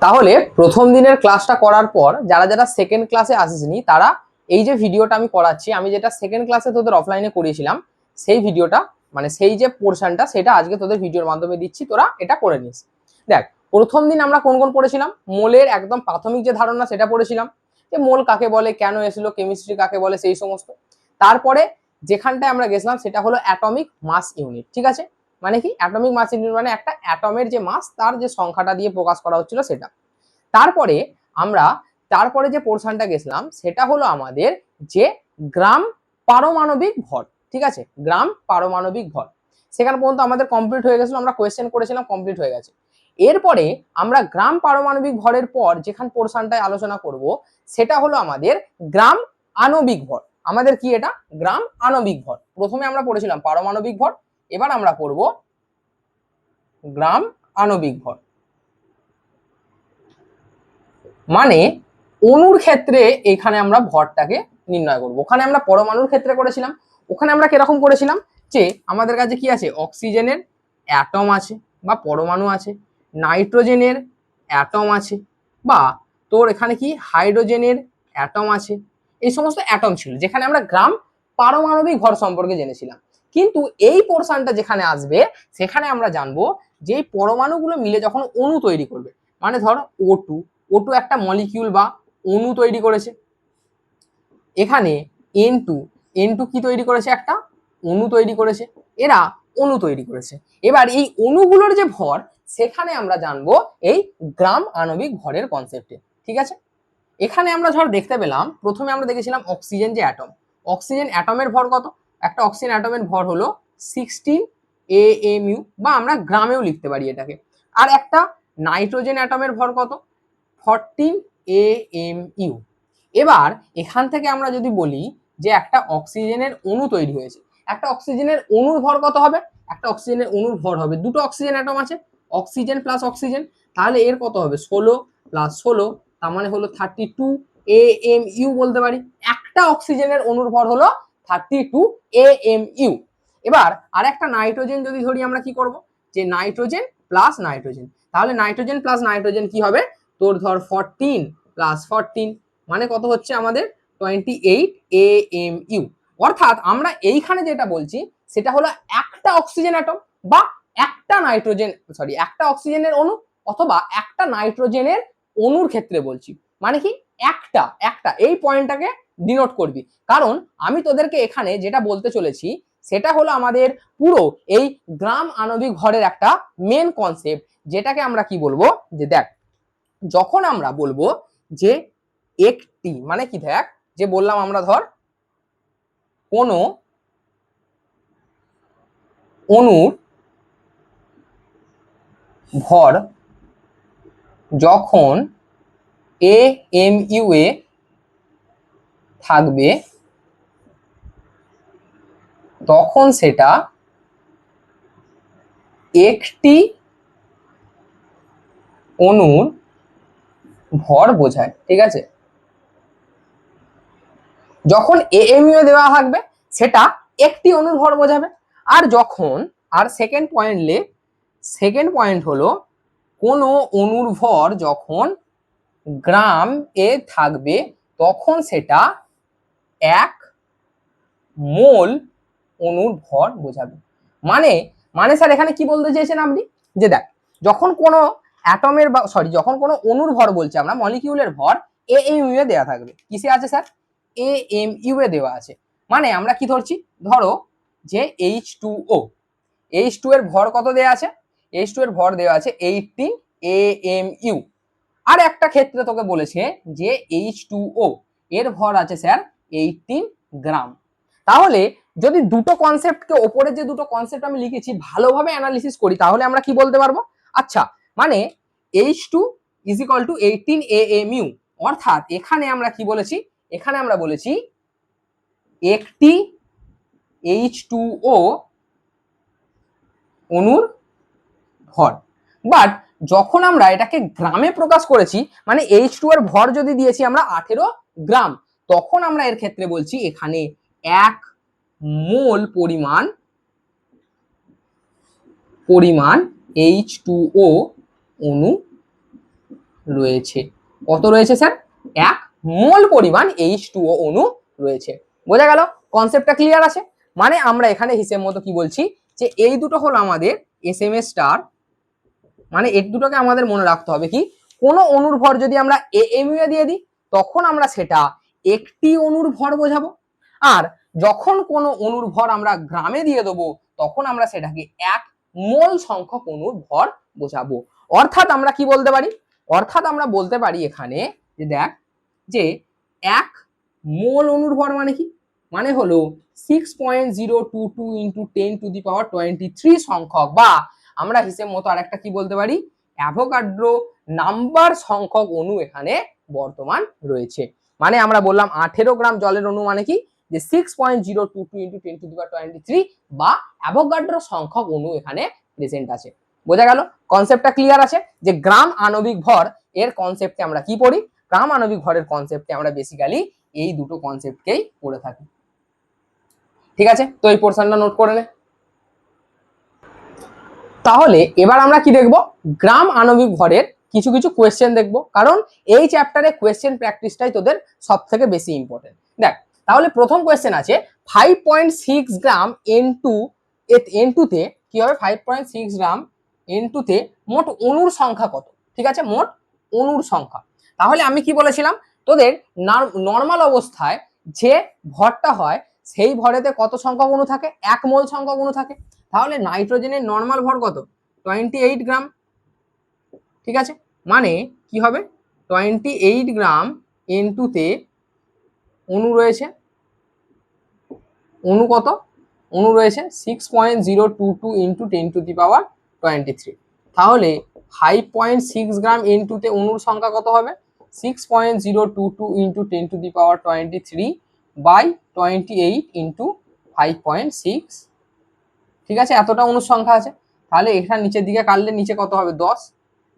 তাহলে প্রথম দিনের ক্লাসটা করার পর যারা যারা সেকেন্ড ক্লাসে আসেনি তারা এই যে ভিডিওটা আমি করাচ্ছি, আমি যেটা সেকেন্ড ক্লাসে তোদের অফলাইনে করিয়েছিলাম সেই ভিডিওটা, মানে সেই যে পোর্শনটা সেটা আজকে তোদের ভিডিওর মাধ্যমে দিচ্ছি, তোরা এটা করে নিস। দেখ, প্রথম দিন আমরা কোন কোন পড়েছিলাম, মোলের একদম প্রাথমিক যে ধারণা সেটা পড়েছিলাম, যে মোল কাকে বলে, কেন এসেছিল, কেমিস্ট্রি কাকে বলে, সেই সমস্ত। তারপরে যেখানটায় আমরা গেছিলাম সেটা হলো অ্যাটমিক মাস ইউনিট। ঠিক আছে, মানে কি অ্যাটমিক মাস ইউনিট, মানে একটা অ্যাটমের যে মাস তার যে সংখ্যাটা দিয়ে প্রকাশ করা হচ্ছিল সেটা। তারপরে আমরা তারপরে যে পোর্শনটা গেছিলাম সেটা হলো আমাদের যে গ্রাম পারমাণবিক ভর। ঠিক আছে, গ্রাম পারমাণবিক ভর সেখানে পর্যন্ত আমাদের কমপ্লিট হয়ে গেছিল, আমরা কোয়েশ্চেন করেছিলাম, কমপ্লিট হয়ে গেছে। এরপরে আমরা গ্রাম পারমাণবিক ভরের পর যেখান পোর্শনটায় আলোচনা করব সেটা হলো আমাদের গ্রাম আণবিক ভর। আমাদের কি এটা, গ্রাম আণবিক ভর। প্রথমে আমরা পড়েছিলাম পারমাণবিক ভর, এবার আমরা পড়ব গ্রাম আণবিক ভর। মানে অণুর ক্ষেত্রে এখানে আমরা ভরটাকে নির্ণয় করব। ওখানে আমরা পরমাণুর ক্ষেত্রে করেছিলাম, ওখানে আমরা কিরকম করেছিলাম, যে আমাদের কাছে কি আছে, অক্সিজেনের অ্যাটম আছে বা পরমাণু আছে, নাইট্রোজেনের অ্যাটম আছে, বা তোর এখানে কি হাইড্রোজেনের অ্যাটম আছে, এই সমস্ত অ্যাটম ছিল যেখানে আমরা গ্রাম পারমাণবিক ভর সম্পর্কে জেনেছিলাম। কিন্তু এই পোর্শনটা যেখানে আসবে সেখানে আমরা জানবো যে এই পরমাণুগুলো মিলে যখন অণু তৈরি করবে, মানে ধর O2 একটা মলিকিউল বা অণু তৈরি করেছে, এখানে N2 কি তৈরি করেছে, একটা অণু তৈরি করেছে, এরা অণু তৈরি করেছে। এবার এই অণুগুলোর যে ভর সেখানে আমরা জানবো এই গ্রাম আণবিক ভরের কনসেপ্টে। ঠিক আছে, এখানে আমরা ধর দেখতে পেলাম, প্রথমে আমরা দেখেছিলাম অক্সিজেন যে অ্যাটম, অক্সিজেন অ্যাটমের ভর কত, একটা অক্সিজেন অ্যাটমের ভর হলো 16 AMU, বা আমরা গ্রামেও লিখতে পারি এটাকে। আর একটা নাইট্রোজেন অ্যাটমের ভর কত, 14 AMU। এবার এখান থেকে আমরা যদি বলি যে একটা অক্সিজেনের অণু তৈরি হয়েছে, একটা অক্সিজেনের অণুর ভর কত হবে, একটা অক্সিজেনের অণুর ভর হবে, দুটো অক্সিজেন অ্যাটম আছে, অক্সিজেন প্লাস অক্সিজেন, তাহলে এর কত হবে 16 প্লাস 16, তার মানে হলো 32 AMU বলতে পারি। একটা অক্সিজেনের অণুর ভর হলো 32 AMU। এবার আর একটা নাইট্রোজেন যদি ধরি, আমরা কি করব, যে নাইট্রোজেন প্লাস নাইট্রোজেন, তাহলে নাইট্রোজেন প্লাস নাইট্রোজেন কি হবে, তোর ধর 14 প্লাস 14 মানে কত হচ্ছে আমাদের 28 AMU। অর্থাৎ আমরা এইখানে যেটা বলছি সেটা হলো একটা অক্সিজেন অ্যাটম বা একটা নাইট্রোজেন, সরি একটা অক্সিজেনের অণু অথবা একটা নাইট্রোজেনের অণুর ক্ষেত্রে বলছি। মানে কি একটা একটা এই পয়েন্টটাকে ডিনোট করবি, কারণ আমি তোদেরকে এখানে যেটা বলতে চলেছি সেটা হলো আমাদের পুরো এই গ্রাম আণবিক ভরের একটা মেন কনসেপ্ট, যেটাকে আমরা কি বলবো, যে দেখ যখন আমরা বলবো যে একটি, মানে কি দেখ, যে বললাম আমরা ধর কোনো অণুর ভর যখন AMU এ থাকবে তখন সেটা একটি অণুর ভর বোঝায়। ঠিক আছে, যখন AMU এ দেওয়া থাকবে সেটা একটি অণুর ভর বোঝাবে। আর যখন, আর সেকেন্ড পয়েন্ট হলো কোনো অণুর ভর যখন গ্রাম এ থাকবে তখন সেটা 1 মোল অণুর ভর বোঝাবে। মানে মানে স্যার এখানে কি বলতে চাইছেন আপনি, যে দেখ যখন কোনো অ্যাটমের বা সরি যখন কোনো অণুর ভর বলছে আমরা, মলিকিউলের ভর AMU এ দেওয়া থাকবে। কিসে আছে স্যার, AMU এ দেওয়া আছে। মানে আমরা কি ধরছি, ধরো যে H2O এর ভর কত দেওয়া আছে, H2 এর ভর দেওয়া আছে 18 AMU। আর একটা ক্ষেত্রে তোকে বলেছে যে H2O এর ভর আছে স্যার 18 গ্রাম। তাহলে যদি দুটো কনসেপ্টকে, ওপরে যে দুটো কনসেপ্ট আমি লিখেছি ভালোভাবে অ্যানালিসিস করি, তাহলে আমরা কি বলতে পারবো, আচ্ছা মানে H2 is equal two 18 AMU। অর্থাৎ এখানে আমরা কি বলেছি, এখানে আমরা বলেছি একটি H2O অণুর ভর। বাট যখন আমরা এটাকে গ্রামে প্রকাশ করেছি, মানে H2 এর ভর যদি দিয়েছি আমরা 18 গ্রাম, তখন আমরা এর ক্ষেত্রে বলছি এখানে 1 মোল পরিমাণ H2O অণু রয়েছে। কত রয়েছে স্যার? 1 মোল পরিমাণ H2O অণু রয়েছে। বোঝা গেল? কনসেপ্টটা ক্লিয়ার আছে? মানে আমরা এখানে হিসেব মতো কি বলছি যে এই দুটো হলো আমাদের SMS স্টার, মানে এই দুটোকে আমাদের মনে রাখতে হবে কি, কোন অণুর ভর যদি আমরা AMU এ দিয়ে দিই তখন আমরা সেটা একটি অণুর ভর বোঝাবো, আর যখন কোন অণুর ভর আমরা গ্রামে দিয়ে দেবো তখন আমরা সেটাকে 1 মোল সংখ্যক অণুর ভর বোঝাবো। অর্থাৎ আমরা কি বলতে পারি? অর্থাৎ আমরা বলতে পারি এখানে যে দেখ যে 1 মোল অণুর ভর মানে কি, মানে হলো 6.022 ইন্টু 10⁻23 সংখ্যক, বা আমরা হিসেব মতো আরেকটা কি বলতে পারি, অ্যাভোগাড্রো নাম্বার সংখ্যক অণু এখানে বর্তমান রয়েছে। মানে আমরা বললাম 18 গ্রাম জলের অণু মানে কি, যে 6.022 ইন্টু 10⁻23 বা অ্যাভোগাড্রো সংখ্যক অণু এখানে প্রেজেন্ট আছে। বোঝা গেল? কনসেপ্টটা ক্লিয়ার আছে যে গ্রাম আণবিক ভর এর কনসেপ্টে আমরা কি পড়ি? গ্রাম আণবিক ভরের কনসেপ্টে আমরা বেসিক্যালি এই দুটো কনসেপ্টকেই পড়ে থাকি। ঠিক আছে, তো এই পোরশনটা নোট করে নে। তাহলে এবার আমরা কি দেখব? গ্রাম আণবিক ভরের কিছু কিছু কোয়েশ্চেন দেখব, কারণ এই চ্যাপ্টারে কোয়েশ্চেন প্র্যাকটিসটাই তোদের সব থেকে বেশি ইম্পর্টেন্ট। দেখ তাহলে প্রথম কোয়েশ্চেন আছে 5.6 গ্রাম N2 তে কি হবে? 5.6 গ্রাম N2 তে মোট অণুর সংখ্যা কত? ঠিক আছে, মোট অণুর সংখ্যা। তাহলে আমি কি বলেছিলাম তোদের, নর্মাল অবস্থায় যে ভরটা হয় সেই ভরেতে কত সংখ্যক অণু থাকে? 1 মোল সংখ্যক অণু থাকে। তাহলে নাইট্রোজেনের নর্মাল ভর কত? 28 গ্রাম। ঠিক আছে, মানে কি হবে? 28 গ্রাম N2 তে অণু রয়েছে, অণু কত? অণু রয়েছে 6.022 ইন্টু 10⁻23। তাহলে 5.6 গ্রাম N2 তে অণুর সংখ্যা কত হবে? 6.022 ইন্টু 10⁻23 বাই 28 ইন্টু 5.6। ঠিক আছে, এতটা অণুর সংখ্যা আছে। তাহলে এখানে নিচের দিকে কাটলে নিচে কত হবে? 10।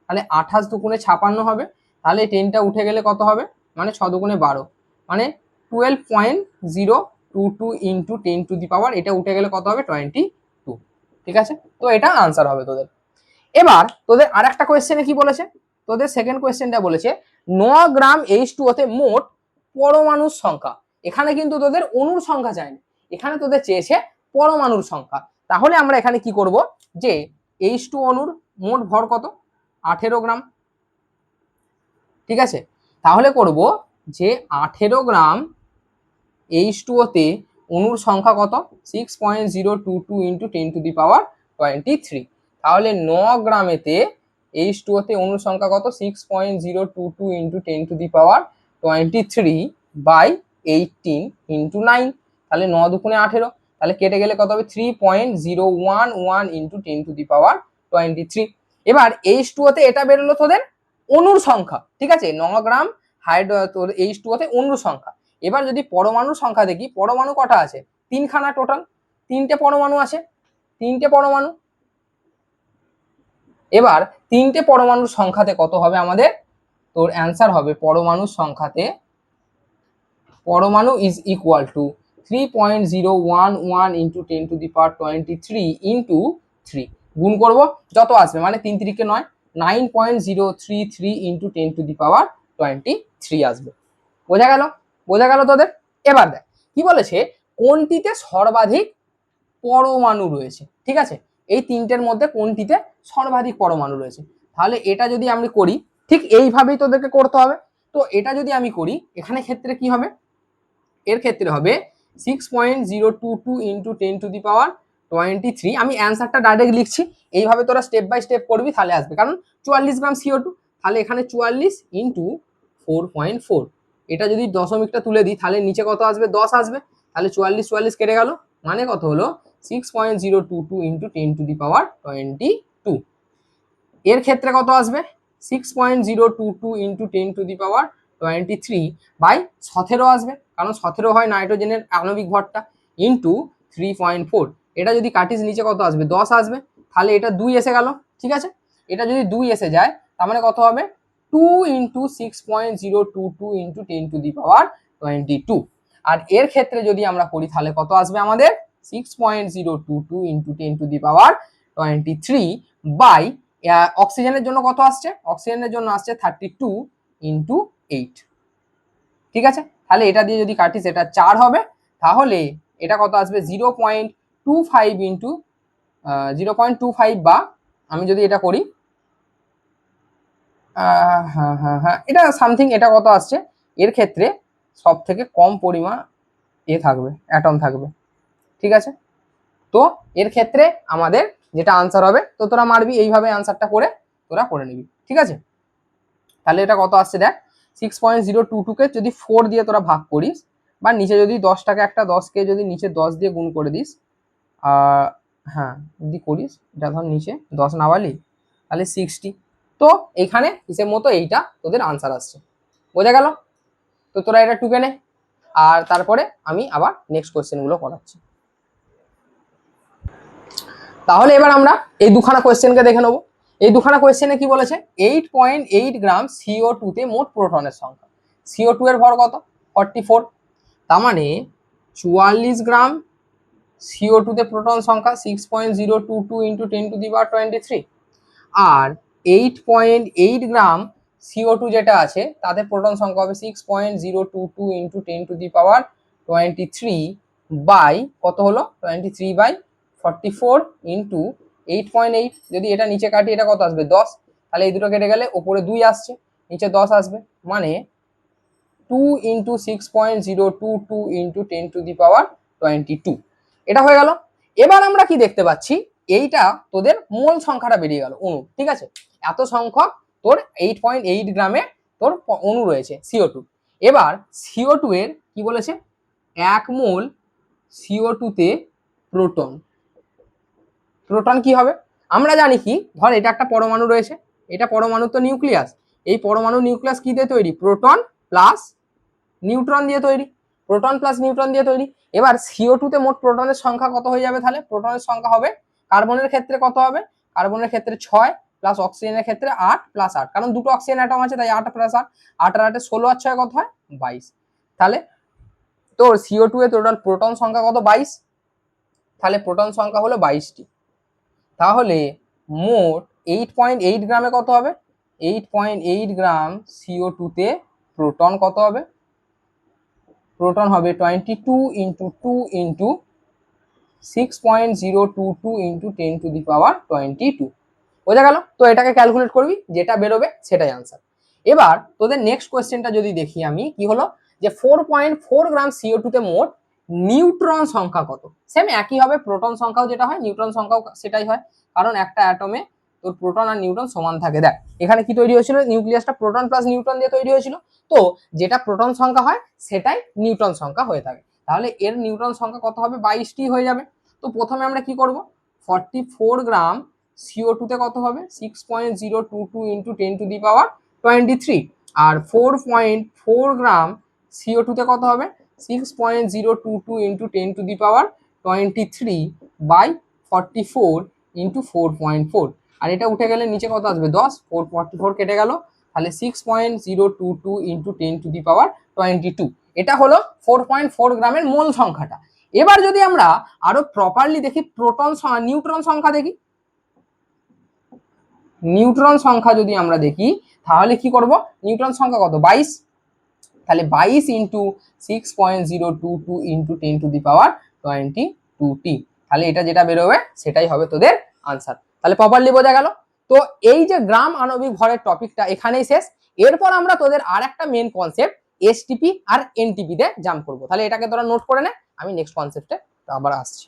তাহলে 28 দুগুণে 56 হবে। তাহলে 10টা উঠে গেলে কত হবে? মানে 6 দুগুণে 12, মানে 12.022 ইন্টু 10⁻, এটা উঠে গেলে কত হবে? 22। ঠিক আছে, তো এটা আনসার হবে তোদের। এবার তোদের আর একটা কোয়েশ্চেনে কি বলেছে? তোদের সেকেন্ড কোয়েশ্চেনটা বলেছে 9 গ্রাম H2O তে মোট পরমাণুর সংখ্যা। এখানে কিন্তু তোদের অণুর সংখ্যা চায়নি, এখানে তোদের চেয়েছে পরমাণুর সংখ্যা। তাহলে আমরা এখানে কি করব, যে H2 অণুর মোট ভর কত? 18 গ্রাম। ঠিক আছে, তাহলে করব যে 18 গ্রাম H2O তে অণুর সংখ্যা কত? 6.022 ইন্টু 10⁻23। তাহলে 9 গ্রামেতে H2O তে অণুর সংখ্যা কত? 6.022 ইন্টু 10⁻23 বাই 18 ইন্টু 9। তাহলে 9 দুগুণে 18, তাহলে কেটে গেলে কত হবে? 3.011 ইন্টু 10⁻23। এবার H2O তে এটা বেরোলো তোদের অণুর সংখ্যা। ঠিক আছে, 9 গ্রাম তোর H2O তে অণুর সংখ্যা। এবার যদি পরমাণুর সংখ্যা দেখি, পরমাণু কটা আছে? 3খানা টোটাল, 3টে পরমাণু আছে, 3টে পরমাণু। এবার 3টে পরমাণুর সংখ্যাতে কত হবে আমাদের? তোর অ্যান্সার হবে পরমাণুর সংখ্যাতে, পরমাণু is equal two 3.011 into 10⁻23 into 3 গুণ করব, যত আসবে মানে 3 3 কে 9, 9.033 ইন্টু 10⁻23 আসবে। বোঝা গেল? বোঝা গেল তোদের? এবার দেখ কি বলেছে, কোনটিতে সর্বাধিক পরমাণু রয়েছে। ঠিক আছে, এই তিনটের মধ্যে কোনটিতে সর্বাধিক পরমাণু রয়েছে। তাহলে এটা যদি আমি করি, ঠিক এইভাবেই তোদেরকে করতে হবে। তো এটা যদি আমি করি, এখানে ক্ষেত্রে কি হবে? এর ক্ষেত্রে হবে 6.022 ইন্টু 10⁻23। আমি অ্যান্সারটা ডাইরেক্ট লিখছি, এইভাবে তোরা স্টেপ বাই স্টেপ করবি তাহলে আসবে। কারণ 44 গ্রাম CO2, তাহলে এখানে 44 ইন্টু 4.4, এটা যদি দশমিকটা তুলে দিই তাহলে নিচে কত আসবে? 10 আসবে। তাহলে 44 44 কেটে গেল, মানে কত হলো? 6.022 ইন্টু 10⁻22। এর ক্ষেত্রে কত আসবে? 6.022 ইন্টু 10⁻23 বাই 17 আসবে, কারণ 17 হয় নাইট্রোজেনের আণবিক ভরটা, ইন্টু 3.4। এটা যদি কাটিস নিচে কত আসবে? 10 আসবে। তাহলে এটা 2 এসে গেল। ঠিক আছে, এটা যদি 2 এসে যায় তার মানে কত হবে? 2 ইন্টু 6.022 ইন্টু 10⁻22। আর এর ক্ষেত্রে যদি আমরা করি তাহলে কত আসবে আমাদের? 6.022 ইন্টু 10⁻23 বাই অক্সিজেনের জন্য কত আসছে? অক্সিজেনের জন্য আসছে 32 ইন্টু 8। ঠিক আছে, তাহলে এটা দিয়ে যদি কাটি সেটা 4 হবে। তাহলে এটা কত আসবে? 0.25 ইন্টু 0.25, বা আমি যদি এটা করি, হ্যাঁ, এটা সামথিং, এটা কত আসছে? এর ক্ষেত্রে সব থেকে কম পরিমাণ থাকবে, অ্যাটম থাকবে। ঠিক আছে, তো এর ক্ষেত্রে আমাদের যেটা আনসার হবে, তো তোরা মারবি এইভাবে, আনসারটা করে তোরা করে নিবি। ঠিক আছে, তাহলে এটা কত আসছে দেখ, 6.022 কে যদি 4 দিয়ে তোরা ভাগ করিস, বা নিচে যদি 10টাকে একটা 10কে যদি নিচে 10 দিয়ে গুণ করে দিস, হ্যাঁ যদি করিস, এটা ধর নিচে 10 নামালি, তাহলে 60। তো এইখানে হিসেব মতো এইটা তোদের আনসার আসছে। বোঝা গেল? তো তোরা এটা টুকে নে, আর তারপরে আমি আবার নেক্সট কোয়েশ্চেনগুলো করাচ্ছি। তাহলে এবার আমরা এই দুখানা কোয়েশ্চেনকে দেখে নেবো। এই দুখানা কোয়েশ্চেনে কি বলেছে? 8.8 গ্রাম CO2 তে মোট প্রোটনের সংখ্যা। CO2 এর ভর কত? 44। তার মানে 44 গ্রাম CO2 তে প্রোটন সংখ্যা 6.022 ইন্টু 10⁻23। আর 8.8 গ্রাম CO2 যেটা আছে তাতে প্রোটন সংখ্যা হবে 6.022 ইন্টু 10⁻23 বাই কত হলো? 23/44 ইন্টু 8.8। যদি এটা নিচে কাটি, এটা কত আসবে? 10। তাহলে এই দুটো কেটে গেলে ওপরে 2 আসছে, নিচে 10 আসবে, মানে 2 ইন্টু 6.022 ইন্টু 10⁻22। এটা হয়ে গেল। এবার আমরা কি দেখতে পাচ্ছি? এইটা তোদের মোল সংখ্যাটা বেরিয়ে গেল, অণু। ঠিক আছে, এত সংখ্যক তোর 8.8 গ্রামে তোর অণু রয়েছে CO2। এবার CO2 এর কি বলেছে? 1 মোল CO2 তে প্রোটন। প্রোটন কি হবে? আমরা জানি কি, ধর এটা একটা পরমাণু রয়েছে, এটা পরমাণু তো নিউক্লিয়াস। এই পরমাণু নিউক্লিয়াস কি দিয়ে তৈরি? প্রোটন প্লাস নিউট্রন দিয়ে তৈরি। প্রোটন প্লাস নিউট্রন দিয়ে তৈরি। এবার CO2 তে মোট প্রোটনের সংখ্যা কত হয়ে যাবে? তাহলে প্রোটনের সংখ্যা হবে, কার্বনের ক্ষেত্রে কত হবে? কার্বনের ক্ষেত্রে 6 প্লাস অক্সিজেনের ক্ষেত্রে 8 প্লাস 8, কারণ দুটো অক্সিজেন অ্যাটম আছে তাই 8 প্লাস 8, 8 আর 8 16 আর 6 কত হয়? 22। তাহলে তোর CO2 এ টোটাল প্রোটন সংখ্যা কত? 22। তাহলে প্রোটন সংখ্যা হলো 22টি। তাহলে মোট 8.8 গ্রামে কত হবে? 8.8 গ্রাম CO2 তে প্রোটন কত হবে? প্রোটন হবে 22 ইন্টু 2 ইন্টু 6.022 ইন্টু 10⁻22। বোঝা গেল? তো এটাকে ক্যালকুলেট করবি, যেটা বেরোবে সেটাই আনসার। এবার তোদের নেক্সট কোয়েশ্চেনটা যদি দেখি আমি, কি হলো যে 4.4 গ্রাম CO2 তে মোট নিউট্রন সংখ্যা কত? সেম একই হবে, প্রোটন সংখ্যাও যেটা হয় নিউট্রন সংখ্যাও সেটাই হয়, কারণ একটা অ্যাটমে তোর প্রোটন আর নিউট্রন সমান থাকে। দেখ এখানে কি তৈরি হয়েছিল? নিউক্লিয়াসটা প্রোটন প্লাস নিউট্রন দিয়ে তৈরি হয়েছিল, তো যেটা প্রোটন সংখ্যা হয় সেটাই নিউট্রন সংখ্যা হয়ে থাকে। তাহলে এর নিউট্রন সংখ্যা কত হবে? 22টি হয়ে যাবে। তো প্রথমে আমরা কি করব? 44 গ্রাম CO2 তে কত হবে? 6.022 ইন্টু 10⁻23। আর 4.4 গ্রাম CO2 তে কত হবে? 6.022 ইন্টু 10⁻23 বাই 44 ইন্টু 4.4। আর এটা উঠে গেলে নিচে কত আসবে? 10। 444 কেটে গেল, তাহলে 6.022 ইন্টু 10⁻22। এটা হলো 4.4 গ্রামের মোল সংখ্যাটা। এবার যদি আমরা আরো প্রপারলি দেখি, প্রোটন নিউট্রন সংখ্যা দেখি। নিউট্রন সংখ্যা যদি আমরা দেখি, তাহলে কি করব? নিউট্রন সংখ্যা কত? 22। তাহলে 22 ইন্টু 6.022 ইন্টু 10⁻22টি। তাহলে এটা যেটা বেরোবে সেটাই হবে তোদের আনসার। তাহলে প্রপারলি বোঝা গেল? তো এই যে গ্রাম আণবিক ভরের টপিকটা এখানেই শেষ। এরপর আমরা তোদের আর একটা মেন কনসেপ্ট এসটিপি আর এনটিপি তে জাম্প করবো। তাহলে এটাকে তোরা নোট করে নে, আমি নেক্সট কনসেপ্টে আবার আসছি।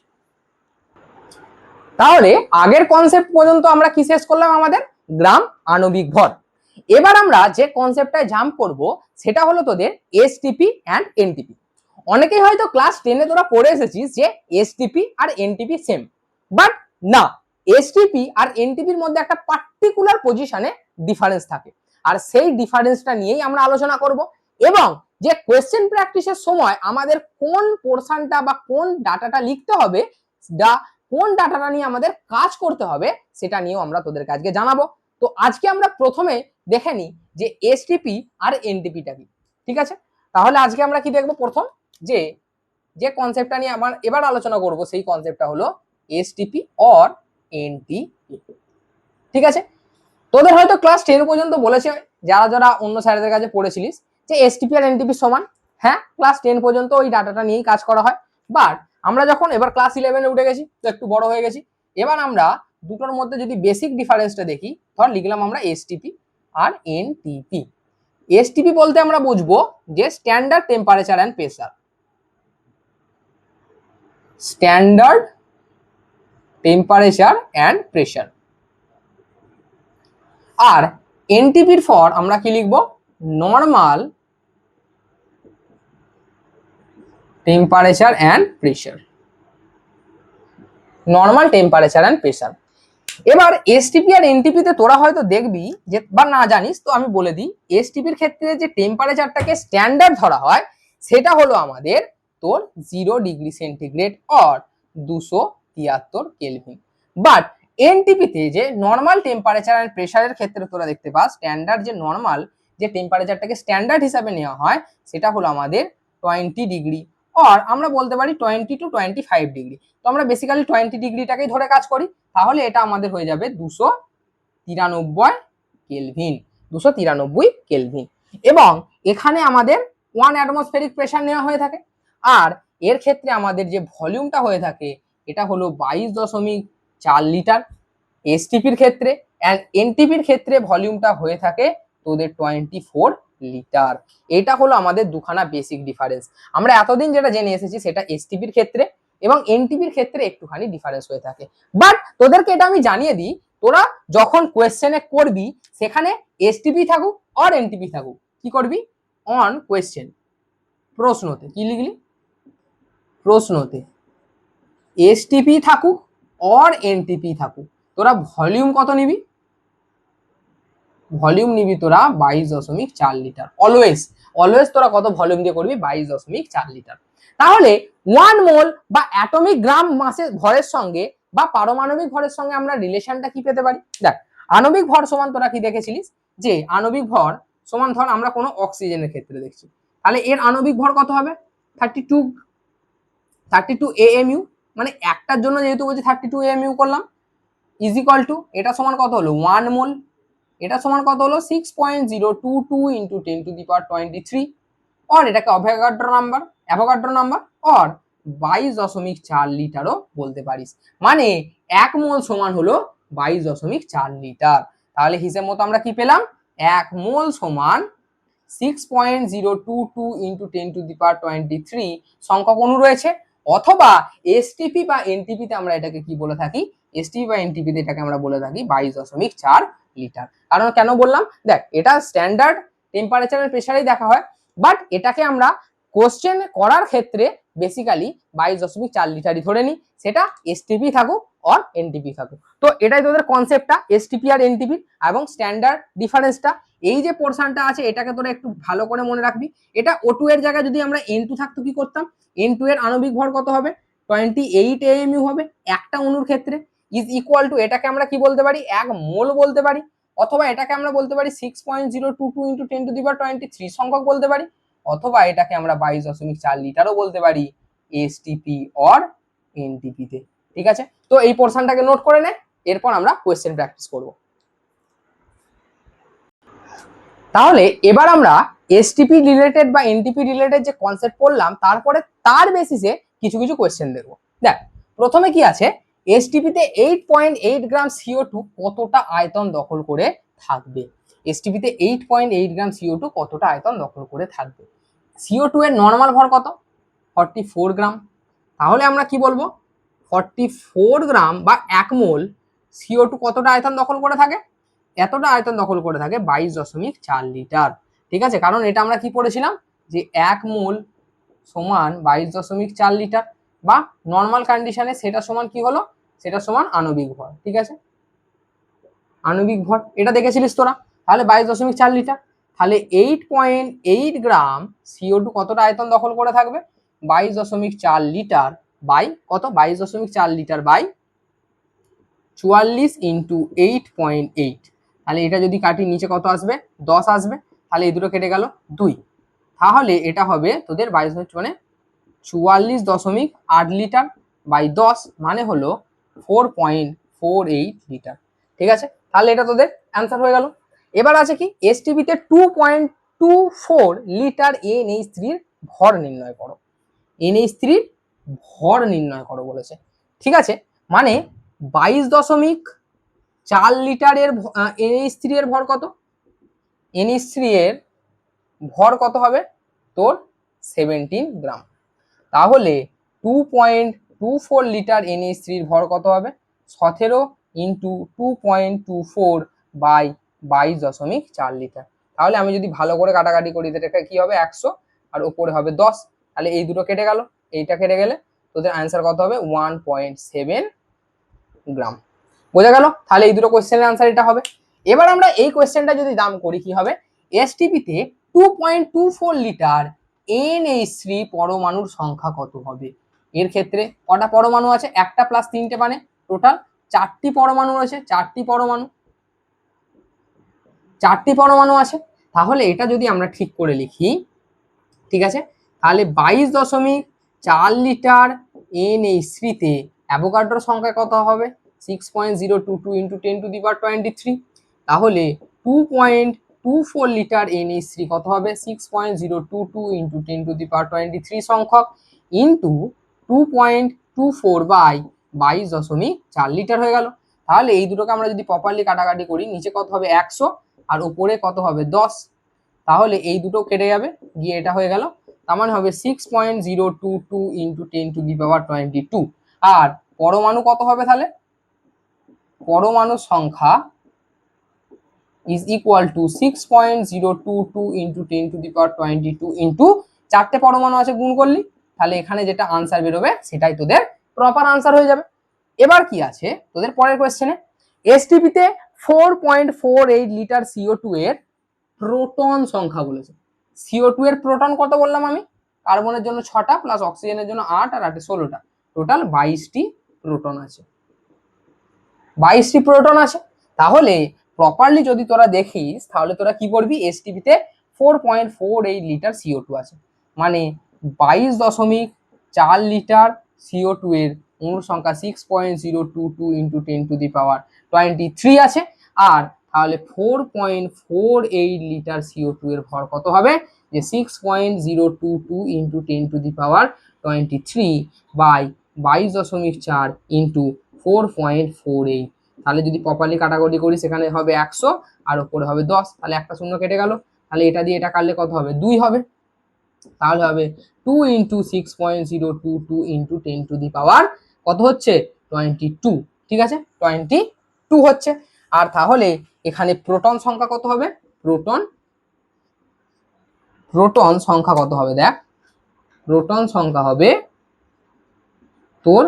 তাহলে আগের কনসেপ্ট পর্যন্ত আমরা কি শেষ করলাম? আমাদের গ্রাম আণবিক ভর। এবার আমরা যে কনসেপ্টটায় জাম্প করব সেটা হলো তোদের এসটিপি অ্যান্ড এনটিপি। অনেকেই হয়তো ক্লাস 10-এ তোরা পড়ে এসেছিস যে এসটিপি আর এনটিপি সেম, বাট না, এসটিপি আর এনটিপির মধ্যে একটা পার্টিকুলার পজিশনে ডিফারেন্স থাকে, আর সেই ডিফারেন্সটা নিয়েই আমরা আলোচনা করব। এবং যে কোয়েশ্চেন প্র্যাকটিসের সময় আমাদের কোন পোরশনটা বা কোন ডাটাটা লিখতে হবে, কোন ডাটাটা নিয়ে আমাদের কাজ করতে হবে, সেটা নিয়েও আমরা তোদের কাছে জানাবো। তো আজকে আমরা প্রথমে দেখে নিই যে এসটিপি আর এনটিপিটা কি। ঠিক আছে, তাহলে আজকে আমরা কি দেখবো? প্রথম যে কনসেপ্টটা নিয়ে আমরা এবার আলোচনা করব সেই কনসেপ্টটা হলো এসটিপি অর এনটিপি। ঠিক আছে, তোদের হয়তো ক্লাস 10 পর্যন্ত বলেছে, যারা যারা অন্য স্যারদের কাছে পড়েছিলিস, যে এসটিপি আর এনটিপি সমান। হ্যাঁ, ক্লাস 10 পর্যন্ত ওই ডাটাটা নিয়েই কাজ করা হয়। বাট আমরা যখন এবার ক্লাস 11-এ উঠে গেছি, তো একটু বড় হয়ে গেছি, এবার আমরা দুটোর মধ্যে যদি বেসিক ডিফারেন্সটা দেখি, ধর লিখলাম আমরা এসটিপি আর এনটিপি। এসটিপি বলতে আমরা বুঝবো যে standard temperature and pressure, standard temperature and pressure. আর এনটিপির ফর আমরা কি লিখবো, normal temperature and pressure, normal temperature and pressure. এবার এসটিপি আর এনটিপিতে তোরা হয়তো দেখবি যে, বা না জানিস তো আমি বলে দিই, এসটিপির ক্ষেত্রে যে টেম্পারেচারটাকে স্ট্যান্ডার্ড ধরা হয় সেটা হলো আমাদের তোর 0°C অর 273 কেলভিন। বাট এনটিপিতে যে নর্মাল টেম্পারেচার অ্যান্ড প্রেসারের ক্ষেত্রে তোরা দেখতে পাস, স্ট্যান্ডার্ড যে নর্মাল যে টেম্পারেচারটাকে স্ট্যান্ডার্ড হিসাবে নেওয়া হয় সেটা হলো আমাদের 20°, অর আমরা বলতে পারি 20 to 25°। তো আমরা বেসিক্যালি 20°টাকেই ধরে কাজ করি, তাহলে এটা আমাদের হয়ে যাবে 293 কেলভিন, 293 কেলভিন। এবং এখানে আমাদের 1 অ্যাটমসফেরিক প্রেসার নেওয়া হয়ে থাকে। আর এর ক্ষেত্রে আমাদের যে ভলিউমটা হয়ে থাকে এটা হলো 22.4 লিটার এসটিপির ক্ষেত্রে, অ্যান্ড এনটিপির ক্ষেত্রে ভলিউমটা হয়ে থাকে তোদের 24 লিটার। এটা হলো আমাদের দুখানা বেসিক ডিফারেন্স। আমরা এতদিন যেটা জেনে এসেছি সেটা এসটিপির ক্ষেত্রে, এবং এনটিপির ক্ষেত্রে একটুখানি ডিফারেন্স হয়ে থাকে। বাট তোদেরকে এটা আমি জানিয়ে দিই, তোরা যখন কোয়েশ্চেনে করবি সেখানে এসটিপি থাকুক আর এনটিপি থাকুক, কি করবি, অন কোয়েশ্চেন প্রশ্নতে কি লিখলি, প্রশ্নতে এসটিপি থাকুক আর এনটিপি থাকুক, তোরা ভলিউম কত নিবি, ভলিউম নিবি তোরা 22.4 লিটার। অলওয়েজ অলওয়েজ তোরা কত ভলিউম দিয়ে করবি, 22.4 লিটার। তাহলে 1 মোল বা অ্যাটমিক গ্রাম মাসের ভরের সঙ্গে বা পারমাণবিক ভরের সঙ্গে আমরা রিলেশনটা কি পেতে পারি। দেখ, আণবিক ভর সমান তোরা কি দেখেছিলিস, যে আণবিক ভর সমান, ধর আমরা কোনো অক্সিজেনের ক্ষেত্রে দেখছি, তাহলে এর আণবিক ভর কত হবে, 32 AMU, মানে একটার জন্য যেহেতু বলছি 32 AMU করলাম, ইজ ইকুয়াল টু এটা সমান কত হলো 1 মোল, এটা সমান কত হলো 6.022 ইন্টু 10⁻23, और এটাকে অ্যাভোগাড্রো নাম্বার और 22.4 লিটারও বলতে পারিস। মানে 1 মোল সমান হলো 22.4 লিটার। তাহলে হিসেব মতো আমরা কি পেলাম, 1 মোল সমান 6.022 ইন্টু 10⁻23 সংখ্যক অণু রয়েছে। অথবা এসটিপি বা এনটিপিতে আমরা এটাকে কি বলে থাকি, এসটিপি বা এনটিপিতে এটাকে আমরা বলে থাকি 22.4 লিটার। কারণ কেন বললাম, দেখ এটা স্ট্যান্ডার্ড টেম্পারেচার এন্ড প্রেসারেই দেখা হয়, বাট এটাকে আমরা কোশ্চেন করার ক্ষেত্রে বেসিক্যালি 22.4 লিটারই ধরে নিই, সেটা এসটিপি থাকুক আর এনটিপি থাকুক। তো এটাই তোদের কনসেপ্টটা, এসটিপি আর এনটিপি এবং স্ট্যান্ডার্ড ডিফারেন্সটা। এই যে পোর্শনটা আছে এটাকে তোরা একটু ভালো করে মনে রাখবি। এটা O2 এর জায়গায় যদি আমরা N2 থাকতো কি করতাম, N2 এর আণবিক ভর কত হবে, 28 AMU হবে একটা অণুর ক্ষেত্রে, ইজ ইকুয়াল টু এটাকে আমরা কি বলতে পারি, 1 মোল বলতে পারি, অথবা এটাকে আমরা বলতে পারি 6.022 ইন্টু 10⁻23 সংখ্যক বলতে পারি, অথবা এটাকে আমরা 22.4 লিটারও বলতে পারি এসটিপি অর এনটিপিতে। ঠিক আছে, তো এই পোর্শনটাকে নোট করে নে, এরপর আমরা কোয়েশ্চেন প্র্যাকটিস করব। তাহলে এবার আমরা এসটিপি রিলেটেড বা এনটিপি রিলেটেড যে কনসেপ্ট পড়লাম, তারপরে তার বেসিসে কিছু কিছু কোয়েশ্চেন দেখবো। দেখ, প্রথমে কি আছে, এসটিপিতে 8.8 গ্রাম CO2 কতটা আয়তন দখল করে থাকবে, এসটিপিতে 8.8 গ্রাম CO2 কতটা আয়তন দখল করে থাকবে। CO2 এর নর্মাল ভর কত, 44 গ্রাম। তাহলে আমরা কি বলবো, 44 গ্রাম বা 1 মোল CO2 কতটা আয়তন দখল করে থাকে, এতটা আয়তন দখল করে থাকে 22.4 লিটার। ঠিক আছে, কারণ এটা আমরা কি পড়েছিলাম, যে 1 মোল সমান 22.4 লিটার, বা নর্মাল কন্ডিশনে সেটা সমান কি হলো, সেটা সমান আণবিক ভর। ঠিক আছে, আণবিক ভর এটা দেখেছিলিস তোরা, তাহলে 22.4 লিটার। তাহলে 8.8 গ্রাম CO2 কতটা আয়তন দখল করে থাকবে, 22.4 লিটার বাই কত, 22.4 লিটার বাই 44 ইন্টু 8.8, তাহলে এটা যদি কাটি নিচে কত আসবে, 10 আসবে, তাহলে এই দুটো কেটে গেল 2, তাহলে এটা হবে তোদের 22 মানে 44.8 লিটার বাই 10, মানে হলো 4.48 লিটার। ঠিক আছে, তাহলে এটা তোদের অ্যান্সার হয়ে গেল। এবার আছে কি এসটিপিতে 2.24 লিটার NH3 ভর নির্ণয় করো। NH3 ভর নির্ণয় করো বলেছে, ঠিক আছে। মানে 22.4 লিটারের NH3 এর ভর কত? NH3 এর ভর কত হবে তোর 17 গ্রাম। তাহলে 2.24 লিটার NH3 এর ভর কত হবে? 17 ইন্টু 2.24 বাই 22.4 লিটার। তাহলে আমি যদি ভালো করে কাটাকাটি করি এটা কি হবে 100 আর উপরে হবে 10, তাহলে এই দুটো কেটে গেল, এইটা কেটে গেলে তোদের অ্যান্সার কত হবে 1.7 গ্রাম। বোঝা গেল? তাহলে এই দুটো কোশ্চেনের অ্যান্সার এটা হবে। এবার আমরা এই কোশ্চেনটা যদি দাম করি কি হবে, এসটিপিতে 2.24 লিটার NH3 পরমাণুর সংখ্যা কত হবে? এর ক্ষেত্রে কটা পরমাণু আছে? একটা প্লাস তিনটে মানে টোটাল 4টি পরমাণু আছে, 4টি পরমাণু আছে। তাহলে এটা যদি আমরা ঠিক করে লিখি, ঠিক আছে, তাহলে 22.4 লিটার NH3 তে অ্যাভোগাড্রোর সংখ্যা কত হবে? 6.022 ইন্টু 10⁻23। তাহলে 2.24 লিটার NH3 কত হবে? 6.022 ইন্টু 10⁻23 সংখ্যক ইন্টু 2.24 বাই 22.4 লিটার হয়ে গেল। তাহলে এই দুটোকে আমরা যদি প্রপারলি কাটাকাটি করি, নিচে কত হবে 100 আর উপরে কত হবে 10, তাহলে এই দুটো কেটে যাবে, গিয়ে এটা হয়ে গেল, তার মানে হবে 6.022 ইন্টু 10⁻22। আর পরমাণু কত হবে? তাহলে পরমাণু সংখ্যা is equal to 6.022 into 10⁻22 into 4টে পরমাণু আছে গুণ করলি, তাহলে এখানে যেটা আনসার বেরোবে সেটাই তোদের প্রপার আনসার হয়ে যাবে। এবার কি আছে তোদের পরের কোশ্চেনে, এসটিপিতে 4.48 লিটার CO2 এর প্রোটন সংখ্যা বলেছে। CO2 এর প্রোটন কত বললাম আমি? কার্বনের জন্য 6টা প্লাস অক্সিজেনের জন্য 8 আর 8 16টা, টোটাল 22টি প্রোটন আছে। 22টি প্রোটন আছে। তাহলে প্রপারলি যদি তোরা দেখিস তাহলে তোরা কি করবি, এসটিপিতে 4.48 লিটার CO2 আছে, মানে 22.4 লিটার CO2 এর অণুর সংখ্যা 6.022 ইন্টু 10⁻23 আছে। আর তাহলে 4.48 লিটার CO2 এর ভর কত হবে? যে 6.022 ইন্টু 10⁻23 বাই 22.4 ইন্টু 4.48। তাহলে যদি প্রপারলি কাটাকুটি করি সেখানে হবে 100 আর উপরে হবে 10, তাহলে একটা শূন্য কেটে গেল, তাহলে এটা দিয়ে এটা কাটলে কত হবে? 2 হবে। তাহলে হবে 2 ইন্টু 6.022 ইন্টু 10⁻, কত হচ্ছে? 22, ঠিক আছে, 22 হচ্ছে। আর তাহলে এখানে প্রোটন সংখ্যা কত হবে? প্রোটন সংখ্যা কত হবে? দেখ, প্রোটন সংখ্যা হবে তোর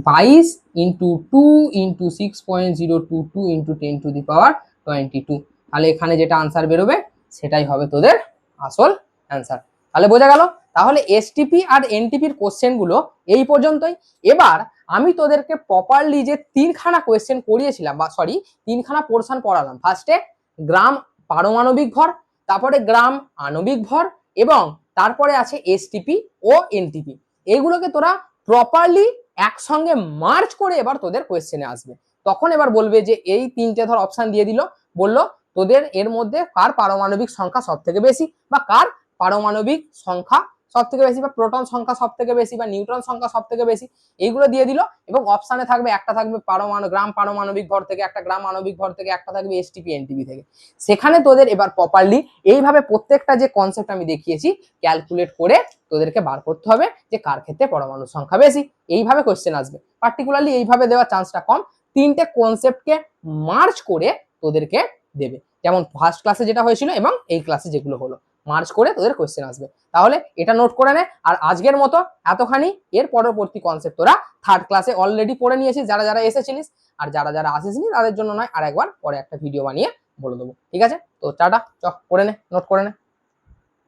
22 ইন্টু 2 ইন্টু 6.022 ইন্টু 10⁻22। তাহলে এখানে যেটা আনসার বেরোবে সেটাই হবে তোদের আসল অ্যান্সার। তাহলে বোঝা গেল? তাহলে এসটিপি আর এনটিপির কোশ্চেনগুলো এই পর্যন্তই। এবার আমি তোদেরকে প্রপারলি যে 3খানা কোয়েশ্চেন করিয়েছিলাম, বা সরি 3খানা পোর্শন পড়ালাম, ফার্স্টে গ্রাম পারমাণবিক ভর, তারপরে গ্রাম আণবিক ভর, এবং তারপরে আছে এসটিপি ও এনটিপি। এইগুলোকে তোরা প্রপারলি একসঙ্গে মার্চ করে এবার তোদের কোয়েশ্চেনে আসবে। তখন এবার বলবে যে এই 3টে ধর অপশন দিয়ে দিল, বললো তোদের এর মধ্যে কার পারমাণবিক সংখ্যা সব থেকে বেশি, বা কার পারমাণবিক সংখ্যা সব থেকে বেশি, বা প্রোটন সংখ্যা সব থেকে বেশি, বা নিউট্রন সংখ্যা সব থেকে বেশি, এইগুলো দিয়ে দিল। এবং অপশানে থাকবে, একটা থাকবে গ্রাম পারমাণবিক ভর থেকে, একটা গ্রাম আণবিক ভর থেকে, একটা থাকবে এসটিপি এনটিপি থেকে। সেখানে তোদের এবার প্রপারলি এইভাবে প্রত্যেকটা যে কনসেপ্ট আমি দেখিয়েছি ক্যালকুলেট করে তোদেরকে বার করতে হবে যে কার ক্ষেত্রে পরমাণুর সংখ্যা বেশি। এইভাবে কোশ্চেন আসবে, পার্টিকুলারলি এইভাবে দেওয়ার চান্সটা কম। 3টে কনসেপ্টকে মার্চ করে তোদেরকে দেবে, যেমন ফার্স্ট ক্লাসে যেটা হয়েছিল এবং এই ক্লাসে যেগুলো হলো, মার্চ করে তোদের কোশ্চেন আসবে। তাহলে এটা নোট করে নে। আর আজকের মতো এতখানি, এর পরবর্তী কনসেপ্ট তোরা থার্ড ক্লাসে অলরেডি পড়ে নিয়েছিস যারা যারা এসেছিলিস, আর যারা যারা আসিসনি তাদের জন্য নয়, আর একবার পরে একটা ভিডিও বানিয়ে বলে দেবো, ঠিক আছে? তো টাটা, চক করে নে, নোট করে নে।